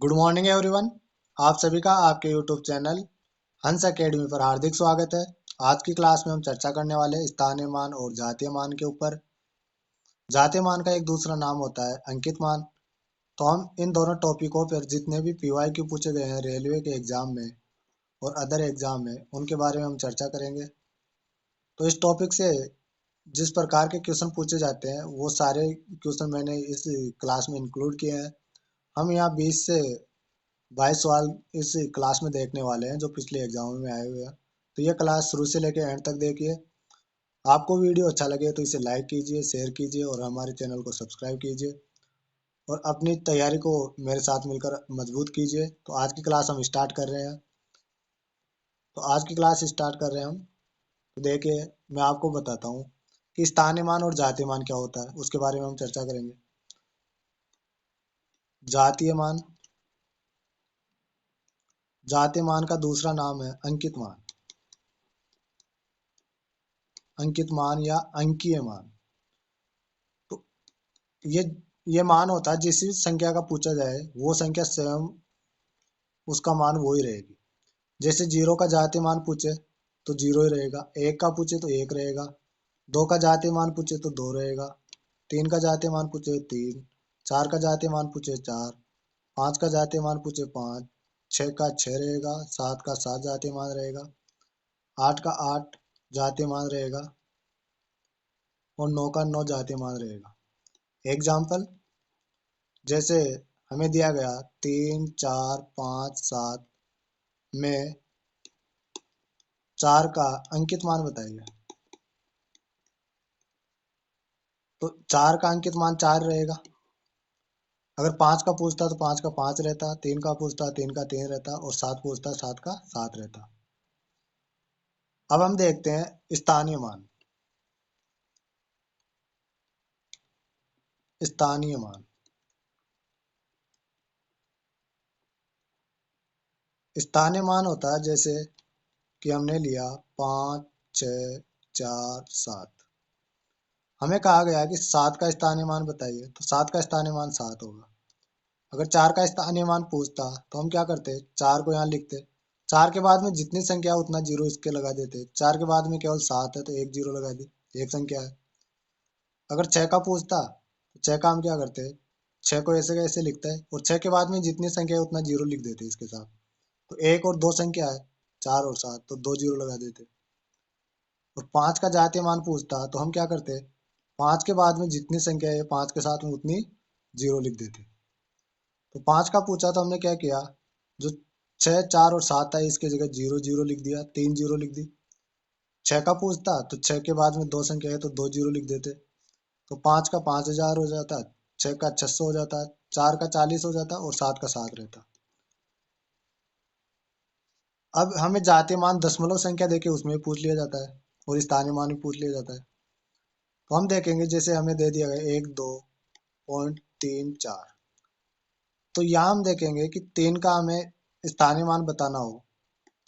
Good morning everyone. आप सभी का आपके यूट्यूब चैनल हंस एकेडमी पर हार्दिक स्वागत है। आज की क्लास में हम चर्चा करने वाले हैं स्थानीय मान और जातीय मान के ऊपर। जातीय मान का एक दूसरा नाम होता है अंकित मान। तो हम इन दोनों टॉपिकों पर जितने भी PYQ पूछे गए हैं रेलवे के एग्जाम में और अदर एग्जाम में, उनके बारे में हम चर्चा करेंगे। तो इस टॉपिक से जिस प्रकार के क्वेश्चन पूछे जाते हैं वो सारे क्वेश्चन मैंने इस क्लास में इंक्लूड किए हैं। हम यहाँ 20 से 22 सवाल इस क्लास में देखने वाले हैं जो पिछले एग्जाम में आए हुए हैं। तो ये क्लास शुरू से लेकर एंड तक देखिए। आपको वीडियो अच्छा लगे तो इसे लाइक कीजिए, शेयर कीजिए और हमारे चैनल को सब्सक्राइब कीजिए और अपनी तैयारी को मेरे साथ मिलकर मजबूत कीजिए। तो आज की क्लास हम स्टार्ट कर रहे हैं। तो आज की क्लास स्टार्ट कर रहे हैं हम। तो देखिए, मैं आपको बताता हूँ कि स्थानीय मान और जातीय मान क्या होता है, उसके बारे में हम चर्चा करेंगे। जातीय मान, जातीय मान का दूसरा नाम है अंकित मान। अंकित मान या अंकीय मान। तो ये ये मान होता है जिस संख्या का पूछा जाए वो संख्या स्वयं उसका मान वो ही रहेगी। जैसे 0 का जातीय मान पूछे तो 0 ही रहेगा, 1 का पूछे तो 1 रहेगा, 2 का जातीय मान पूछे तो 2 रहेगा, 3 का जातीय मान पूछे 3, 4 का जातीय मान पूछे 4, 5 का जातीय मान पूछे 5, 6 का 6 रहेगा, 7 का 7 जातीय मान रहेगा, 8 का 8 जातीय मान रहेगा और 9 का 9 जातीय मान रहेगा। एग्जाम्पल, जैसे हमें दिया गया 3, 4, 5, 7 में 4 का अंकित मान बताइए। तो 4 का अंकित मान 4 रहेगा। अगर 5 का पूछता तो 5 का 5 रहता, 3 का पूछता 3 का 3 रहता और 7 पूछता 7 का 7 रहता। अब हम देखते हैं स्थानीय मान। स्थानीय मान, स्थानीय मान होता है जैसे कि हमने लिया 5, 6, 4, 7। हमें कहा गया कि 7 का स्थानीय मान बताइए, तो 7 का स्थानीय मान 7 होगा। अगर 4 का स्थानीय मान पूछता तो हम क्या करते, 4 को यहाँ लिखते, 4 के बाद में जितनी संख्या है उतना जीरो इसके लगा देते। 4 के बाद में केवल 7 है तो एक जीरो लगा दी, एक संख्या है। अगर 6 का पूछता तो 6 का हम क्या करते, 6 को ऐसे का ऐसे लिखते हैं और 6 के बाद में जितनी संख्या है उतना जीरो लिख देते इसके साथ। तो एक और दो संख्या है, 4 और 7, तो दो जीरो लगा देते। और 5 का जातीय मान पूछता तो हम क्या करते, 5 के बाद में जितनी संख्या है 5 के साथ में उतनी जीरो लिख देते। तो 5 का पूछा तो हमने क्या किया, जो 6, 4 और 7 था इसकी जगह जीरो जीरो लिख दिया, 3 जीरो लिख दी। 6 का पूछता तो 6 के बाद में दो संख्या है तो दो जीरो लिख देते। तो 5 का 5000 हो जाता, 6 का 600 हो जाता, 4 का 40 हो जाता और 7 का 7 रहता। अब हमें जातीय मान दशमलव संख्या देके उसमें पूछ लिया जाता है और स्थानीय मान भी पूछ लिया जाता है। तो हम देखेंगे, जैसे हमें दे दिया गया 1, 2.34। तो यहाँ हम देखेंगे कि 3 का हमें स्थानीय मान बताना हो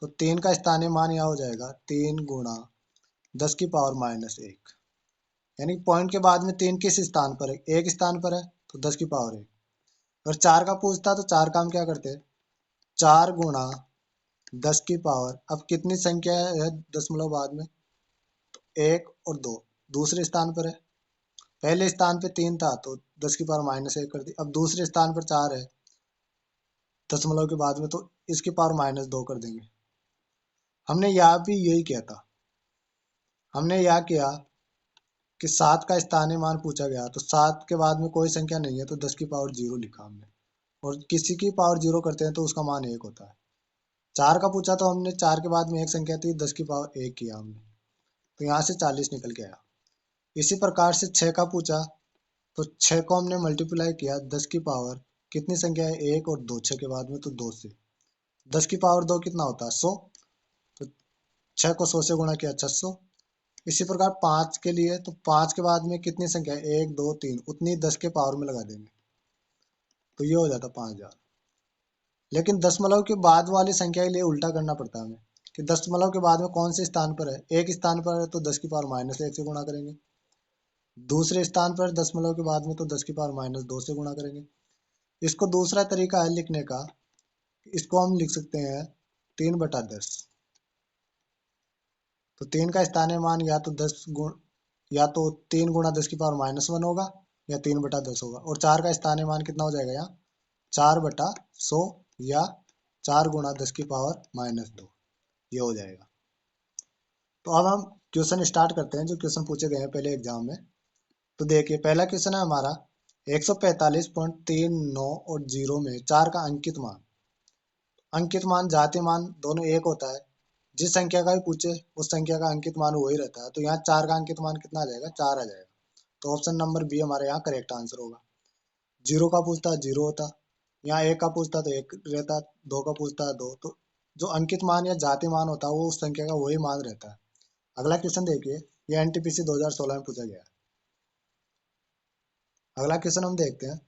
तो 3 का स्थानीय मान यहाँ हो जाएगा 3 गुणा 10 की पावर -1। यानी पॉइंट के बाद में 3 किस स्थान पर है, एक स्थान पर है तो 10 की पावर 1। अगर 4 का पूछता तो 4 का हम क्या करते, 4 गुणा 10 की पावर, अब कितनी संख्या है दशमलव बाद में, एक और दो दूसरे स्थान पर है। पहले स्थान पे 3 था तो 10 की पावर -1 कर दी। अब दूसरे स्थान पर 4 है दशमलव के बाद में, तो इसकी पावर -2 कर देंगे। हमने यहाँ भी यही किया था। हमने यहाँ किया कि 7 का स्थानीय मान पूछा गया तो 7 के बाद में कोई संख्या नहीं है तो 10 की पावर 0 लिखा हमने। और किसी की पावर 0 करते हैं तो उसका मान 1 होता है। 4 का पूछा तो हमने 4 के बाद में एक संख्या थी, 10 की पावर 1 किया हमने, तो यहाँ से 40 निकल के आया। इसी प्रकार से 6 का पूछा तो 6 को हमने मल्टीप्लाई किया 10 की पावर, कितनी संख्या है, 1 और 2, 6 के बाद में तो 2 से, 10 की पावर 2 कितना होता है, 100। तो 6 को 100 से गुणा किया 600। इसी प्रकार 5 के लिए, तो 5 के बाद में कितनी संख्या है, 1, 2, 3, उतनी 10 के पावर में लगा देंगे तो ये हो जाता 5000। लेकिन दशमलव के बाद वाली संख्या के लिए उल्टा करना पड़ता है हमें कि दशमलव के बाद में कौन से स्थान पर है, एक स्थान पर है तो 10 की पावर -1 से गुणा करेंगे, दूसरे स्थान पर दशमलव के बाद में तो 10 की पावर -2 से गुणा करेंगे। इसको दूसरा तरीका है लिखने का, इसको हम लिख सकते हैं 3/10। तो 3 का स्थानीय मान या तो 10 गुण या तो 3 × 10⁻⁻1 होगा या 3/10 होगा। और 4 का स्थानीय मान कितना हो जाएगा यहाँ, 4/100 या 4 × 10⁻², ये हो जाएगा। तो अब हम क्वेश्चन स्टार्ट करते हैं जो क्वेश्चन पूछे गए हैं पहले एग्जाम में। तो देखिए पहला क्वेश्चन है हमारा 145.39 और 0 में 4 का अंकित मान। अंकित मान जातीय मान दोनों एक होता है, जिस संख्या का भी पूछे उस संख्या का अंकित मान वही रहता है। तो यहाँ 4 का अंकित मान कितना आ जाएगा, 4 आ जाएगा। तो ऑप्शन नंबर बी हमारे यहाँ करेक्ट आंसर होगा। 0 का पूछता है 0 होता, यहाँ 1 का पूछता तो 1 रहता, 2 का पूछता है 2। तो जो अंकित मान या जातीय मान होता है वो उस संख्या का वही मान रहता है। अगला क्वेश्चन देखिए, ये एनटीपीसी 2016 में पूछा गया है। अगला क्वेश्चन हम देखते हैं,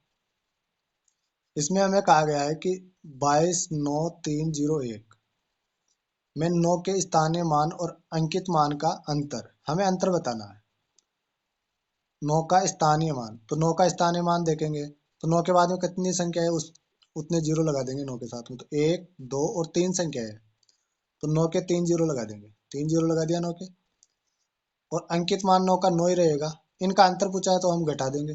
इसमें हमें कहा गया है कि 22,9,301 में 9 के स्थानीय मान और अंकित मान का अंतर, हमें अंतर बताना है। 9 का स्थानीय मान, तो 9 का स्थानीय मान देखेंगे तो 9 के बाद में कितनी संख्या है उस उतने जीरो लगा देंगे 9 के साथ में। तो 1, 2 और 3 संख्या है, तो 9 के 3 जीरो लगा देंगे, 3 जीरो लगा दिया 9 के। और अंकित मान 9 का 9 ही रहेगा, इनका अंतर पूछा है तो हम घटा देंगे।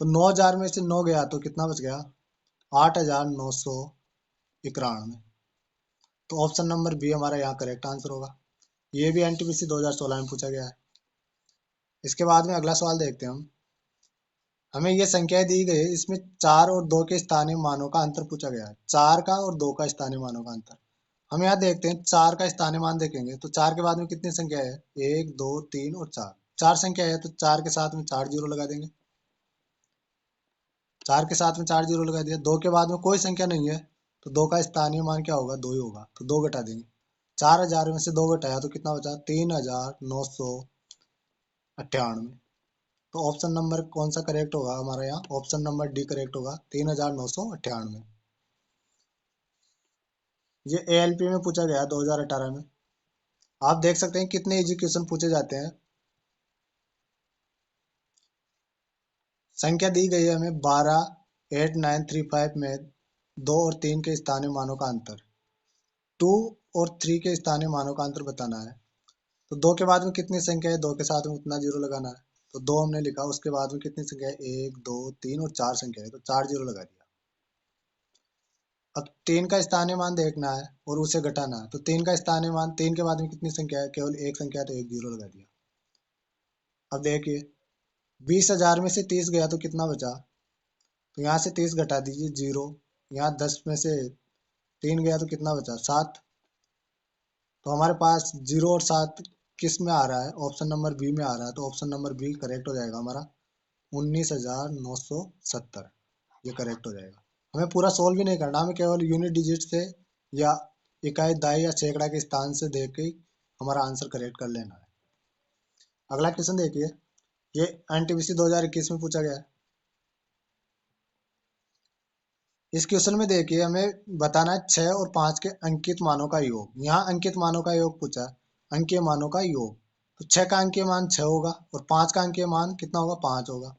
तो 9,000 में से 9 गया तो कितना बच गया, 8,991। तो ऑप्शन नंबर बी हमारा यहाँ करेक्ट आंसर होगा। ये भी एनटीपीसी 2016 में पूछा गया है। इसके बाद में अगला सवाल देखते हैं हम। हमें ये संख्याएं दी गई है, इसमें 4 और 2 के स्थानीय मानों का अंतर पूछा गया है। 4 का और 2 का स्थानीय मानों का अंतर हम यहाँ देखते हैं। 4 का स्थानीय मान देखेंगे तो 4 के बाद में कितनी संख्या है, 1, 2, 3 और 4, 4 संख्या है। तो 4 के साथ में 4 जीरो लगा देंगे, 4 के साथ में 4 जीरो लगा दिया। 2 के बाद में कोई संख्या नहीं है तो 2 का स्थानीय मान क्या होगा, 2 ही होगा। तो 2 घटा देंगे, 4,000 में से 2 घटाया तो कितना बचा, 3,998। तो ऑप्शन नंबर कौन सा करेक्ट होगा हमारा यहाँ, ऑप्शन नंबर डी करेक्ट होगा, 3,998। ये एएलपी में पूछा गया 2018 में। आप देख सकते हैं कितने इजी क्वेश्चन पूछे जाते हैं। संख्या दी गई है हमें 12,8,935 में 2 और 3 के स्थानीय मानों का अंतर, 2 और 3 के स्थानीय मानों का अंतर बताना है। तो 2 के बाद में कितनी संख्या है, 2 के साथ में उतना जीरो लगाना है। तो 2 हमने लिखा, उसके बाद में कितनी संख्या है, 1, 2, 3 और 4 संख्या है, तो 4 जीरो लगा दिया। अब 3 का स्थानीय मान देखना है और उसे घटाना है। तो 3 का स्थानीय मान, 3 के बाद में कितनी संख्या है, केवल एक संख्या है, तो 1 जीरो लगा दिया। अब देखिए 20,000 में से 30 गया तो कितना बचा, तो यहाँ से 30 घटा दीजिए, जीरो। यहाँ 10 में से 3 गया तो कितना बचा, 7। तो हमारे पास 0 और 7 किस में आ रहा है, ऑप्शन नंबर बी में आ रहा है। तो ऑप्शन नंबर बी करेक्ट हो जाएगा हमारा, 19,970, ये करेक्ट हो जाएगा। हमें पूरा सोल्व भी नहीं करना, हमें केवल यूनिट डिजिट से या इकाई, दाई या सैकड़ा के स्थान से देख के हमारा आंसर करेक्ट कर लेना है। अगला क्वेश्चन देखिए, ये एनटीपीसी 2021 में पूछा गया है। इस क्वेश्चन में देखिए हमें बताना है 6 और 5 के अंकित मानों का योग। यहाँ अंकित मानों का योग पूछा है, अंकीय मानों का योग। तो 6 का अंकीय मान 6 होगा और 5 का अंकीय मान कितना होगा, 5 होगा।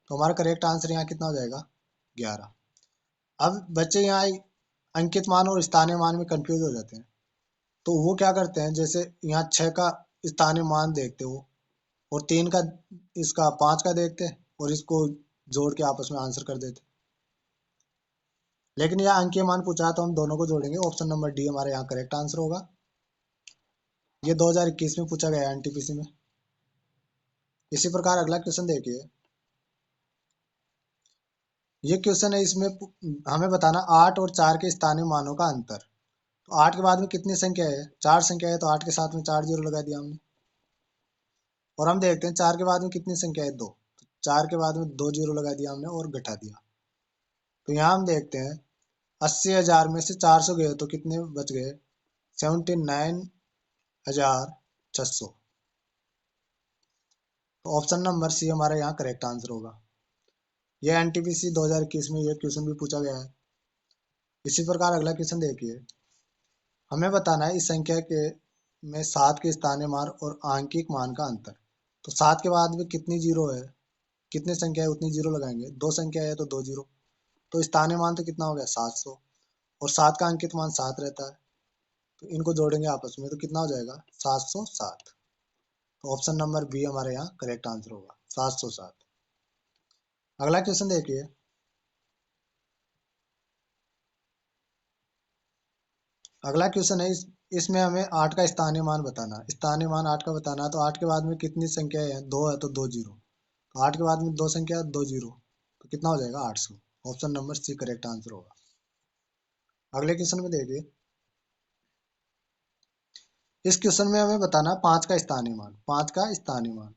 तो हमारा करेक्ट आंसर यहाँ कितना हो जाएगा, 11। अब बच्चे यहाँ अंकित मान और स्थानीय मान में कंफ्यूज हो जाते हैं। तो वो क्या करते हैं, जैसे यहाँ 6 का स्थानीय मान देखते हो और 3 का, इसका 5 का देखते और इसको जोड़ के आपस में आंसर कर देते। लेकिन यह अंकीय मान पूछा है तो हम दोनों को जोड़ेंगे। ऑप्शन नंबर डी हमारे यहाँ करेक्ट आंसर होगा। ये 2021 में पूछा गया है एनटीपीसी में। इसी प्रकार अगला क्वेश्चन देखिए, ये क्वेश्चन है, इसमें हमें बताना 8 और 4 के स्थानीय मानों का अंतर। तो 8 के बाद में कितनी संख्या है, 4 संख्या है, तो 8 के साथ में 4 जीरो लगा दिया हमने। और हम देखते हैं 4 के बाद में कितनी संख्या है, 2। तो 4 के बाद में 2 जीरो लगा दिया हमने और घटा दिया। तो यहाँ हम देखते हैं 80,000 में से 400 गए तो कितने बच गए, 79,600। तो ऑप्शन नंबर सी हमारा यहाँ करेक्ट आंसर होगा। यह एनटीपीसी 2021 में यह क्वेश्चन भी पूछा गया है। इसी प्रकार अगला क्वेश्चन देखिए, हमें बताना है इस संख्या के में 7 के स्थानीय मान और आंकिक मान का अंतर। तो 7 के बाद में कितनी जीरो है, कितनी संख्या है उतनी जीरो लगाएंगे, 2 संख्या है तो 2 जीरो। तो स्थानीय मान तो कितना हो गया 700, और 7 का अंकित मान 7 रहता है, तो इनको जोड़ेंगे आपस में तो कितना हो जाएगा 707। तो ऑप्शन नंबर बी हमारे यहाँ करेक्ट आंसर होगा 707। अगला क्वेश्चन देखिए, अगला क्वेश्चन है इसमें हमें 8 का स्थानीय मान बताना है। स्थानीय मान 8 का बताना है, तो 8 के बाद में कितनी संख्या है, 2 है तो 2 जीरो। तो 8 के बाद में 2 संख्या 2 जीरो, तो कितना हो जाएगा 800। Option number C correct answer होगा। अगले क्वेश्चन में देखिए, इस क्वेश्चन में हमें बताना है 5 का स्थानीय मान। 5 का स्थानीय मान,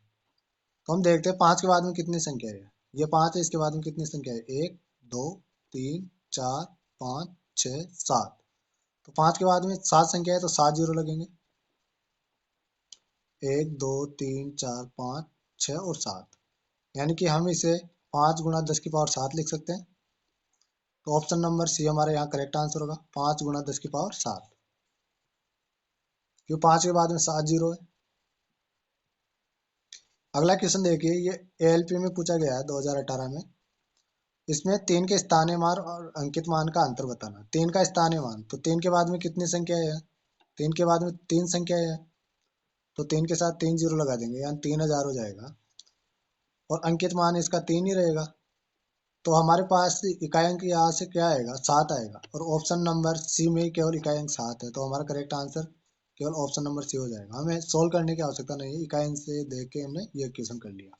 तो हम देखते हैं 5 के बाद में कितनी संख्या है। ये 5 है, इसके बाद में कितनी संख्या है, 1 2 3 4 5 6 7। तो 5 के बाद में 7 संख्या है तो 7 जीरो लगेंगे, 1 2 3 4 5 6 और 7, यानी कि हम इसे 5 × 10⁻7 लिख सकते हैं। तो ऑप्शन नंबर सी हमारे यहाँ करेक्ट आंसर होगा, 5 × 10⁻7, क्यों 5 के बाद में 7 जीरो है। अगला क्वेश्चन देखिए, ये एएलपी में पूछा गया है 2018 में। इसमें 3 के स्थानीय मान और अंकित मान का अंतर बताना। 3 का स्थानीय मान, तो 3 के बाद में कितनी संख्या है, 3 के बाद में 3 संख्या है, तो 3 के साथ 3 जीरो लगा देंगे, यानी 3000 हो जाएगा। और अंकित मान इसका 3 ही रहेगा, तो हमारे पास इकाई अंक यहाँ से क्या आएगा 7 आएगा, और ऑप्शन नंबर सी में ही केवल इकाई अंक 7 है, तो हमारा करेक्ट आंसर केवल ऑप्शन नंबर सी हो जाएगा। हमें सोल्व करने की आवश्यकता नहीं है, इकाई अंक से देख के हमने ये क्वेश्चन कर लिया।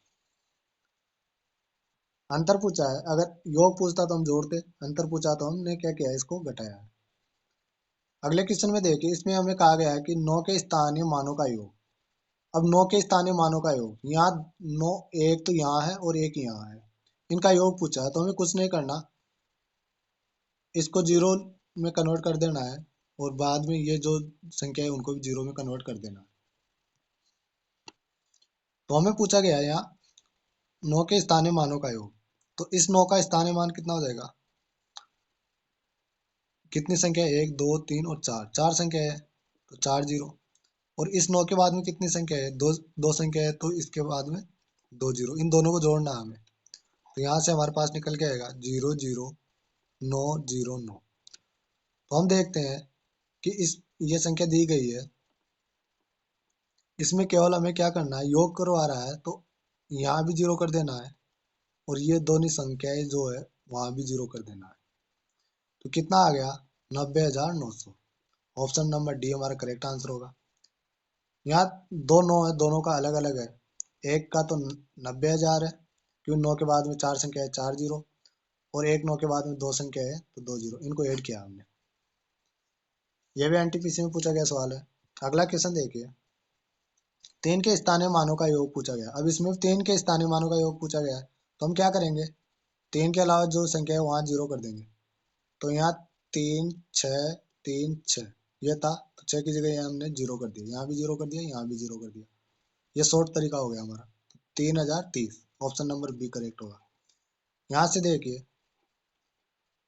अंतर पूछा है, अगर योग पूछता तो हम जोड़ते, अंतर पूछा तो हमने क्या किया, इसको घटाया है। अगले क्वेश्चन में देखिए, इसमें हमें कहा गया है कि 9 के स्थानीय मानों का योग। अब 9 के स्थानीय मानों का योग, यहाँ 9, एक तो यहाँ है और एक यहाँ है, इनका योग पूछा है, तो हमें कुछ नहीं करना, इसको जीरो में कन्वर्ट कर देना है, और बाद में ये जो संख्या है उनको भी जीरो में कन्वर्ट कर देना है। तो हमें पूछा गया है यहाँ 9 के स्थानीय मानों का योग, तो इस 9 का स्थानीय मान कितना हो जाएगा, कितनी संख्या है, 1 2 3 और 4, 4 संख्या है तो 4 जीरो। और इस 9 के बाद में कितनी संख्या है, दो दो संख्या है, तो इसके बाद में 2 जीरो, इन दोनों को जोड़ना है हमें। तो यहाँ से हमारे पास निकल के आएगा 0 0 9 0 9। तो हम देखते हैं कि इस ये संख्या दी गई है, इसमें केवल हमें क्या करना है, योग करवा रहा है तो यहाँ भी जीरो कर देना है, और ये दोनों संख्याएं जो है वहां भी जीरो कर देना है। तो कितना आ गया 90,900। ऑप्शन नंबर डी हमारा करेक्ट आंसर होगा। यहाँ दो नौ है, दोनों का अलग अलग है, एक का तो 90,000 है, क्यों 9 के बाद में 4 संख्या है 4 जीरो, और एक 9 के बाद में 2 संख्या है तो 2 जीरो, इनको ऐड किया हमने। ये भी एनटीपीसी में पूछा गया सवाल है। अगला क्वेश्चन देखिए, 3 के स्थानीय मानों का योग पूछा गया। अब इसमें 3 के स्थानीय मानों का योग पूछा गया है, तो हम क्या करेंगे, 3 के अलावा जो संख्या है वहां जीरो कर देंगे। तो यहाँ 3 6 3 6 ये था, तो 6 की जगह यहाँ हमने जीरो कर दिया, यहाँ भी जीरो कर दिया, यहाँ भी जीरो कर दिया। ये शॉर्ट तरीका हो गया हमारा। 3030, ऑप्शन नंबर बी करेक्ट होगा। यहाँ से देखिए,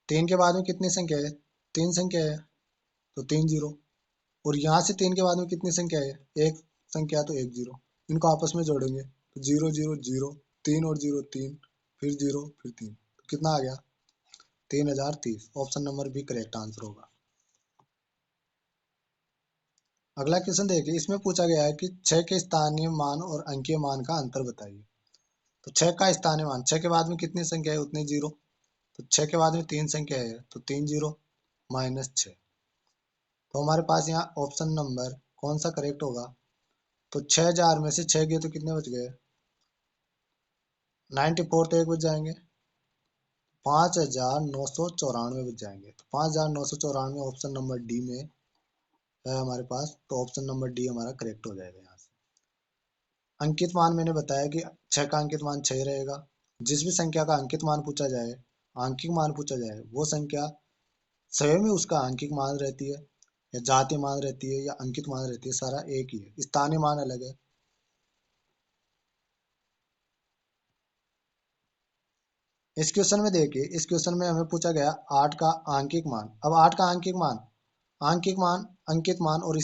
3 के बाद में कितनी संख्या है, 3 संख्या है तो 3 जीरो, और यहाँ से 3 के बाद में कितनी संख्या है, एक संख्या तो 1 जीरो, इनको आपस में जोड़ेंगे तो 0 0 0, 3 और 0 3, फिर जीरो फिर 3, तो कितना आ गया 3030। Option number B correct answer होगा। अगला क्वेश्चन देखिए, इसमें पूछा गया है कि 6 के स्थानीय मान और अंकीय मान का अंतर बताइए। तो 6 का स्थानीय मान, 6 के बाद में कितनी संख्या है उतने जीरो, तो 6 के बाद में 3 संख्या है तो 3 जीरो -6। तो हमारे पास यहाँ ऑप्शन नंबर कौन सा करेक्ट होगा, तो 6000 में से 6 गए तो कितने बच गए, 94, तो एक बच जाएंगे, 5994 बच जाएंगे। तो 5994 ऑप्शन नंबर डी में है हमारे पास, तो ऑप्शन नंबर डी हमारा करेक्ट हो जाएगा। यहाँ से अंकित मान मैंने बताया कि 6 का अंकित मान 6 रहेगा। जिस भी संख्या का अंकित मान पूछा जाए, आंकिक मान पूछा जाए, वो संख्या स्वयं ही उसका आंकिक मान रहती है, या जातीय मान रहती है, या अंकित मान रहती है, सारा एक ही है, स्थानीय मान अलग है। इस क्वेश्चन में देखिए, इस क्वेश्चन में हमें पूछा गया 8 का आंकिक मान। अब 8 का आंकिक मान, अंकित मान और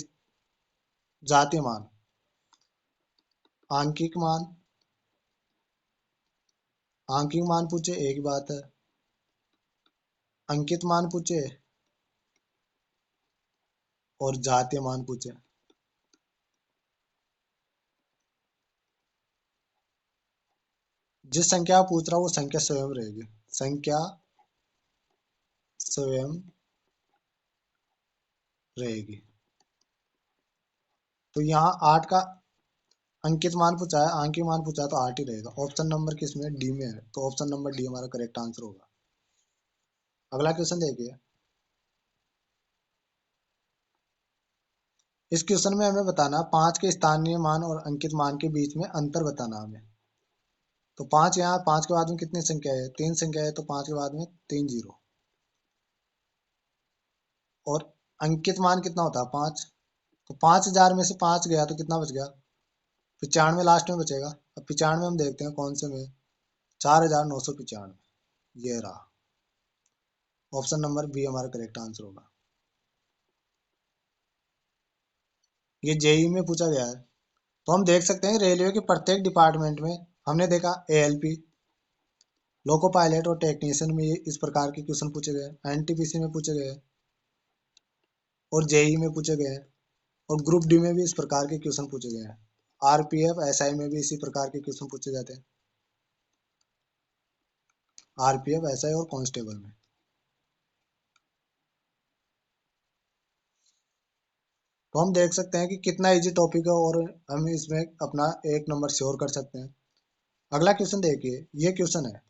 जातीय मान, आंकिक मान आंकिक मान पूछे एक बात है, अंकित मान पूछे और जातीय मान पूछे, जिस संख्या आप पूछ रहा हूँ वो संख्या स्वयं रहेगी, संख्या स्वयं रहेगी। तो यहाँ 8 का अंकित मान पूछा है, आंकिक मान पूछा है, तो 8 ही रहेगा। ऑप्शन नंबर किस में, डी में है, तो ऑप्शन नंबर डी हमारा करेक्ट आंसर होगा। अगला क्वेश्चन देखिए। इस क्वेश्चन में हमें बताना 5 के स्थानीय मान और अंकित मान के बीच में अंतर बताना हमें। तो 5, यहाँ 5 के बाद में कितनी संख्या है, 3 संख्या है, तो 5 के बाद में 3 जीरो। और अंकित मान कितना होता है 5, तो 5,000 में से 5 गया तो कितना बच गया, 95 लास्ट में बचेगा। अब 95 हम देखते हैं कौन से में, 4,995, ये रहा। ऑप्शन नंबर बी हमारा करेक्ट आंसर होगा। ये जेई में पूछा गया है। तो हम देख सकते हैं रेलवे के प्रत्येक डिपार्टमेंट में, हमने देखा एएलपी, लोको पायलट और टेक्नीशियन में इस प्रकार के क्वेश्चन पूछे गए, एनटीपीसी में पूछे गए और जेई में पूछे गए हैं, और ग्रुप डी में भी इस प्रकार के क्वेश्चन पूछे गए हैं। आरपीएफ एसआई में भी इसी प्रकार के क्वेश्चन पूछे जाते हैं, आरपीएफ एसआई और कांस्टेबल में। तो हम देख सकते हैं कि कितना इजी टॉपिक है और हम इसमें अपना 1 नंबर श्योर कर सकते हैं। अगला क्वेश्चन देखिए, ये क्वेश्चन है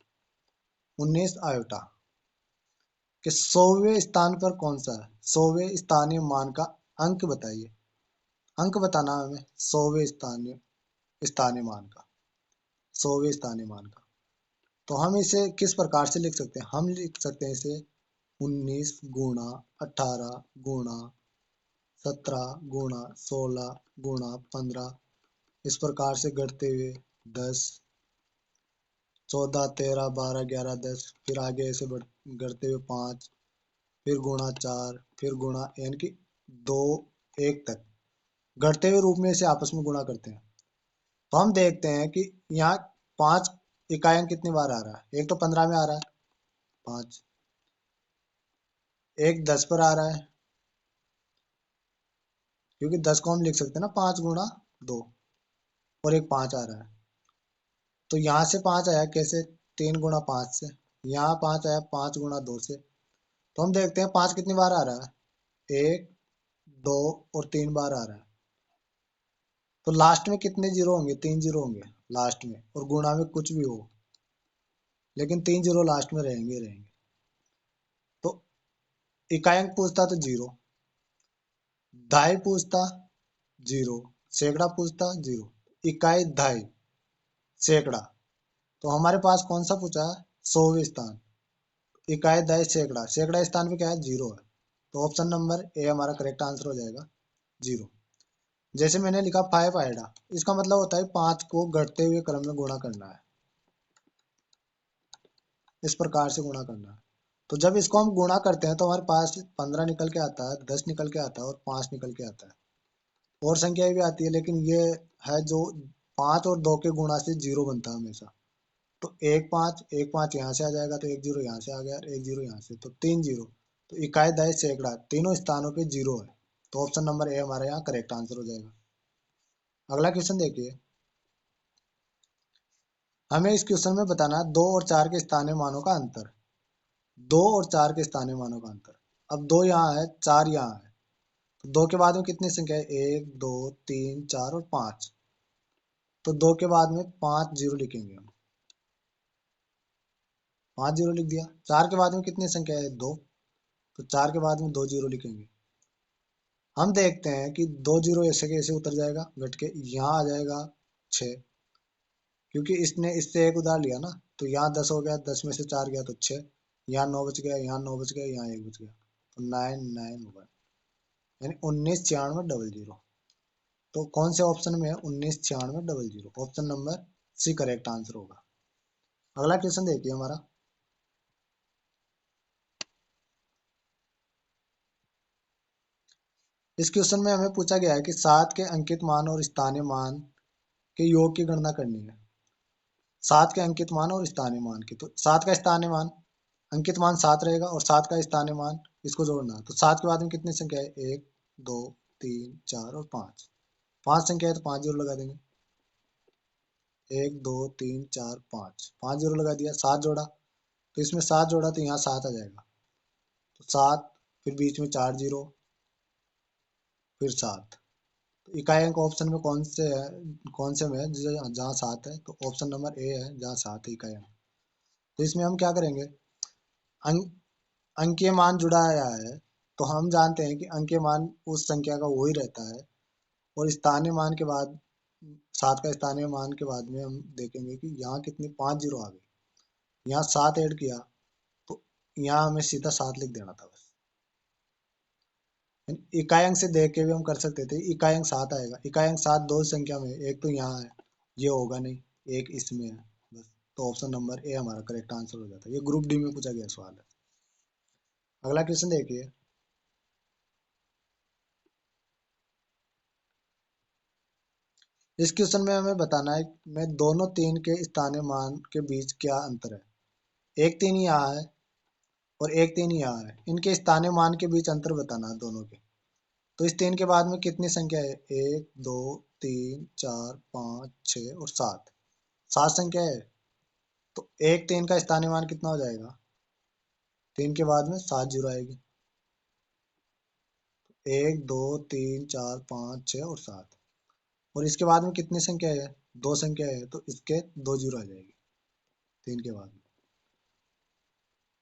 19 आयोटा कि 100वें स्थान पर कौन सा है, 100वें स्थानीय मान का अंक बताइए। अंक बताना है हमें 100वें स्थानीय स्थानीय मान का, 100वें स्थानीय मान का। तो हम इसे किस प्रकार से लिख सकते हैं, हम लिख सकते हैं इसे 19 गुणा 18 गुणा 17 गुणा 16 गुणा 15, इस प्रकार से घटते हुए 10 14 13 12 11 10, फिर आगे ऐसे घटते हुए 5, फिर गुणा 4, फिर गुणा यानी कि 2 1 तक घटते हुए रूप में इसे आपस में गुणा करते हैं। तो हम देखते हैं कि यहाँ 5 इकाइयां कितनी बार आ रहा है, एक तो 15 में आ रहा है 5, एक 10 पर आ रहा है, क्योंकि 10 को हम लिख सकते हैं ना 5 गुणा 2, और एक 5 आ रहा है। तो यहाँ से 5 आया कैसे, 3 गुणा 5 से, यहाँ 5 आया 5 गुणा 2 से। तो हम देखते हैं 5 कितनी बार आ रहा है, 1 2 और 3 बार आ रहा है। तो लास्ट में कितने जीरो होंगे, 3 जीरो होंगे लास्ट में, और गुणा में कुछ भी हो, लेकिन 3 जीरो लास्ट में रहेंगे रहेंगे। तो इकाई अंक पूछता तो जीरो, दहाई पूछता जीरो, सैकड़ा पूछता जीरो, इकाई दहाई सैकड़ा। तो हमारे पास कौन सा पूछा है, 100वें स्थान, इकाई दहाई सैकड़ा, सैकड़ा स्थान पे क्या है, जीरो है। तो ऑप्शन नंबर ए हमारा करेक्ट आंसर हो जाएगा, जीरो। जैसे मैंने लिखा 5 आएगा, इसका मतलब होता है 5 को घटते हुए क्रम में गुणा करना है, इस प्रकार से गुणा करना है। तो जब इसको हम गुणा करते हैं तो हमारे पास 15 निकल के आता है, 10 निकल के आता है और 5 निकल के आता है। और संख्याएं भी आती है, लेकिन ये है जो 5 और 2 के गुणा से जीरो बनता है हमेशा। तो एक पाँच यहाँ से आ जाएगा, तो एक जीरो यहाँ से आ गया, एक जीरो यहाँ से, तो 3 जीरो। तो इकाई दहाई सैकड़ा तीनों स्थानों पे जीरो है। तो ऑप्शन नंबर ए हमारे यहाँ करेक्ट आंसर हो जाएगा। अगला क्वेश्चन देखिए, हमें इस क्वेश्चन में बताना है 2 और 4 के स्थानीय मानों का अंतर। 2 और 4 के स्थानीय मानों का अंतर। अब 2 यहाँ है, 4 यहाँ है, तो 2 के बाद में कितनी संख्या है, 1 2 3 4 और 5। तो 2 के बाद में 5 जीरो लिखेंगे हम, 5 जीरो लिख दिया। 4 के बाद में कितनी संख्या है, 2, तो 4 के बाद में 2 जीरो लिखेंगे। हम देखते हैं कि 2 जीरो ऐसे के ऐसे उतर जाएगा घट के, यहाँ आ जाएगा 6, क्योंकि इसने इससे एक उधार लिया ना। तो यहाँ 10 हो गया, 10 में से 4 गया तो 6, यहाँ 9 बच गया, यहाँ 9 बच गया, यहाँ 1 बच गया, तो 9 9 1, यानी 199600। तो कौन से ऑप्शन में है, 199600, option number C correct answer होगा। अगला क्वेश्चन देखिए हमारा, इस क्वेश्चन में हमें पूछा गया है कि 7 के अंकित मान और स्थानीय मान के योग की गणना करनी है। 7 के अंकित मान और स्थानीय मान की। तो 7 का स्थानीय मान, अंकित मान 7 रहेगा और 7 का स्थानीय मान इसको जोड़ना है। तो 7 के बाद में कितनी संख्या है? 1 2 3 4 और 5। 5 संख्या है तो 5 जीरो लगा देंगे। 1 2 3 4 5, 5 जीरो लगा दिया। 7 जोड़ा तो इसमें 7 जोड़ा तो यहाँ 7 आ जाएगा। तो 7, फिर बीच में 4 जीरो, फिर 7। तो इकाई अंक ऑप्शन में कौन से में है जहाँ 7 है? तो ऑप्शन नंबर ए है जहाँ 7 है इकाई अंक। तो इसमें हम क्या करेंगे? अंक अंकीय मान जुड़ा आया है तो हम जानते हैं कि अंकीय मान उस संख्या का वही रहता है। और स्थानीय मान के बाद 7 का स्थानीय मान के बाद में हम देखेंगे कि यहाँ कितनी 5 जीरो आ गई। यहाँ 7 ऐड किया तो यहाँ हमें सीधा 7 लिख देना था बस। इकाई अंक से देख के भी हम कर सकते थे, इकाई अंक 7 आएगा। इकाई अंक 7 दो संख्या में, एक तो यहाँ है, ये होगा नहीं, एक इसमें है बस। तो ऑप्शन नंबर ए हमारा करेक्ट आंसर हो जाता है। ये ग्रुप डी में पूछा गया सवाल है। अगला क्वेश्चन देखिए। इस क्वेश्चन में हमें बताना है मैं दोनों 3 के स्थानीय मान के बीच क्या अंतर है। एक 3 यहाँ है और एक 3 यहाँ है, इनके स्थानीय मान के बीच अंतर बताना है दोनों के। तो इस 3 के बाद में कितनी संख्या है? 1 2 3 4 5 6 और 7, 7 संख्या है। तो एक 3 का स्थानीय मान कितना हो जाएगा? 3 के बाद में 7 जीरो आएगी। 1 2 3 4 5 6 और 7। और इसके बाद में कितनी संख्या है? 2 संख्या है तो इसके 2 जीरो आ जाएगी 3 के बाद में।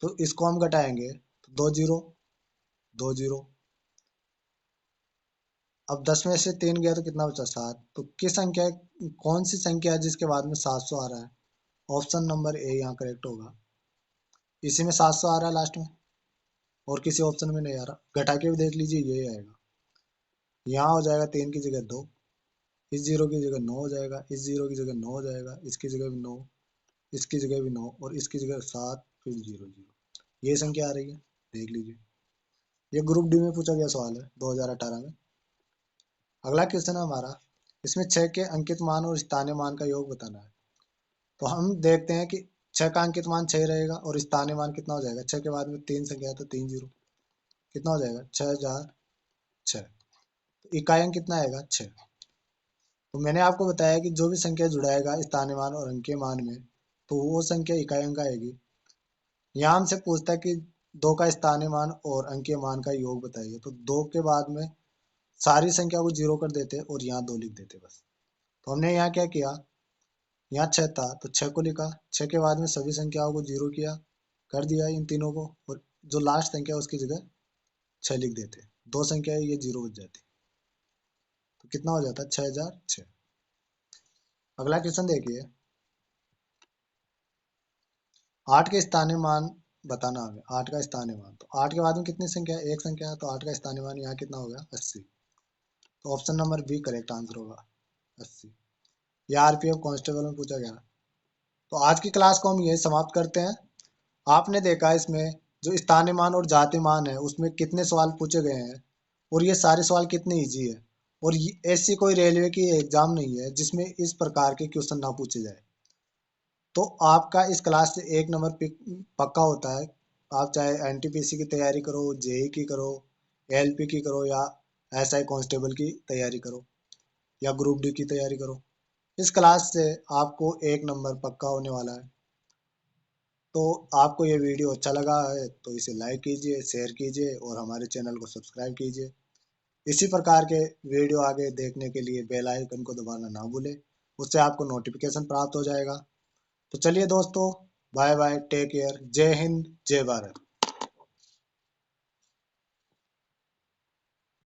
तो इसको हम घटाएंगे तो 2 जीरो 2 जीरो। अब 10 में से 3 गया तो कितना बचा? 7। तो किस संख्या, कौन सी संख्या है जिसके बाद में 700 आ रहा है? ऑप्शन नंबर ए यहाँ करेक्ट होगा। इसी में 700 आ रहा है लास्ट में और किसी ऑप्शन में नहीं आ रहा। घटा के भी देख लीजिए, यही आएगा। यहाँ हो जाएगा 3 की जगह 2, इस जीरो की जगह 9 हो जाएगा, इस जीरो की जगह 9 हो जाएगा, इसकी जगह भी 9, इसकी जगह भी 9 और इसकी जगह 7, फिर जीरो जीरो। ये संख्या आ रही है, देख लीजिए। ये ग्रुप डी में पूछा गया सवाल है 2018 में। अगला क्वेश्चन है हमारा, इसमें 6 के अंकित मान और स्थानीय मान का योग बताना है। तो हम देखते हैं कि 6 का अंकित मान 6 रहेगा और स्थानीय मान कितना हो जाएगा? 6 के बाद में 3 संख्या है तो 3 जीरो, कितना हो जाएगा? 6,006। तो इकाई अंक कितना आएगा? 6। तो मैंने आपको बताया कि जो भी संख्या जुड़ाएगा स्थानीय मान और अंकीय मान में तो वो संख्या इकाई अंक आएगी। यहाँ हमसे पूछता है कि 2 का स्थानीय मान और अंकीय मान का योग बताइए। तो 2 के बाद में सारी संख्या को जीरो कर देते और यहाँ 2 लिख देते बस। तो हमने यहाँ क्या किया, यहाँ 6 था तो 6 को लिखा, 6 के बाद में सभी संख्याओं को जीरो किया, कर दिया इन तीनों को, और जो लास्ट संख्या है उसकी जगह 6 लिख देते। 2 संख्या है ये जीरो बच जाती। तो कितना हो जाता? 6,006। अगला क्वेश्चन देखिए। 8 के स्थानीय मान बताना हमें। 8 का स्थानीय मान, तो 8 के बाद में कितनी संख्या है? एक संख्या है तो 8 का स्थानीय मान यहाँ कितना हो गया? 80। तो option number B correct answer होगा, 80। ये आरपीएफ कांस्टेबल में पूछा गया। तो आज की क्लास को हम यही समाप्त करते हैं। आपने देखा इसमें जो स्थानीय मान और जातीय मान है उसमें कितने सवाल पूछे गए हैं और ये सारे सवाल कितने इजी है। और ऐसी कोई रेलवे की एग्जाम नहीं है जिसमें इस प्रकार के क्वेश्चन ना पूछे जाए। तो आपका इस क्लास से 1 नंबर पक्का होता है। आप चाहे एनटीपीसी की तैयारी करो, जेई की करो, एलपी की करो या एसआई कांस्टेबल की तैयारी करो या ग्रुप डी की तैयारी करो, इस क्लास से आपको 1 नंबर पक्का होने वाला है। तो आपको ये वीडियो अच्छा लगा है तो इसे लाइक कीजिए, शेयर कीजिए और हमारे चैनल को सब्सक्राइब कीजिए। इसी प्रकार के वीडियो आगे देखने के लिए बेल आइकन को दबाना ना भूलें, उससे आपको नोटिफिकेशन प्राप्त हो जाएगा। तो चलिए दोस्तों, बाय बाय, टेक केयर, जय हिंद, जय भारत।